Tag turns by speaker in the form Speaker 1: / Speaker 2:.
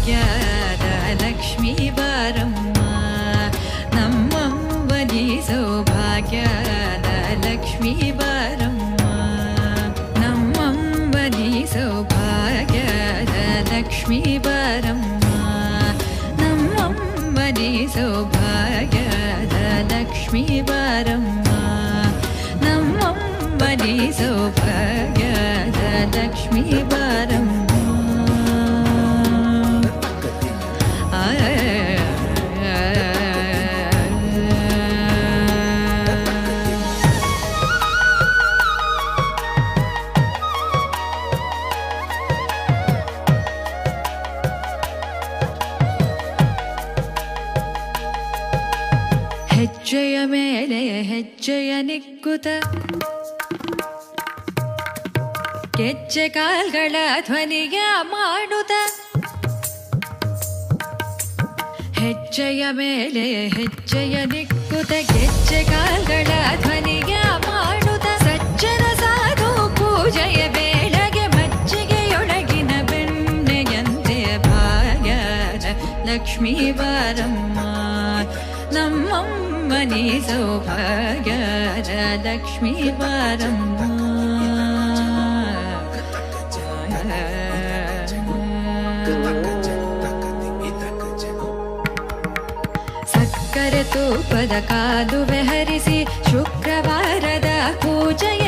Speaker 1: ಭಾಗ್ಯದ ಲಕ್ಷ್ಮೀ ಬಾರಮ್ಮ ನಮ್ಮಂಬನಿ ಸೌಭಾಗ್ಯದ ಲಕ್ಷ್ಮೀ ಬಾರಮ್ಮ ನಮ್ಮಂಬನಿ ಸೌಭಾಗ್ಯದ ಲಕ್ಷ್ಮೀ ಬಾರಮ್ಮ ನಮ್ಮಂಬನಿ ಸೌಭಾಗ್ಯದ ಲಕ್ಷ್ಮೀ ಬಾರಮ್ಮ ನಮ್ಮಂಬನಿ ಸೌಭಾಗ್ಯದ ಲಕ್ಷ್ಮೀ ಬಾರಮ್ಮ ಹೆಜ್ಜೆಯ ಮೇಲೆ ಹೆಜ್ಜೆಯ ನಿಕ್ಕುತ ಗೆಜ್ಜೆ ಕಾಲ್ಗಳ ಧ್ವನಿಯ ಮಾಡುತ್ತ ಹೆಜ್ಜೆಯ ಮೇಲೆ ಹೆಜ್ಜೆಯ ನಿಕ್ಕುತ ಗೆಜ್ಜೆ ಕಾಲ್ಗಳ ಧ್ವನಿಯ ಮಾಡುತ್ತ ಸಜ್ಜನ ಸಾಧು ಪೂಜೆಯ ಬೇಳೆಗೆ ಮಜ್ಜಿಗೆಯೊಳಗಿನ ಬೆಣ್ಣೆಯಂತೆ ಭಾಗ್ಯದ ಲಕ್ಷ್ಮೀ ಬಾರಮ್ಮ ನಮ್ಮಮ್ಮನಿ ಸೌಭಾಗ್ಯದ ಲಕ್ಷ್ಮೀ ಬಾರಮ್ಮ ಸಕ್ಕರೆ ತೂಪದ ಕಾಲುವೆ ಹರಿಸಿ ಶುಕ್ರವಾರದ ಪೂಜೆಯ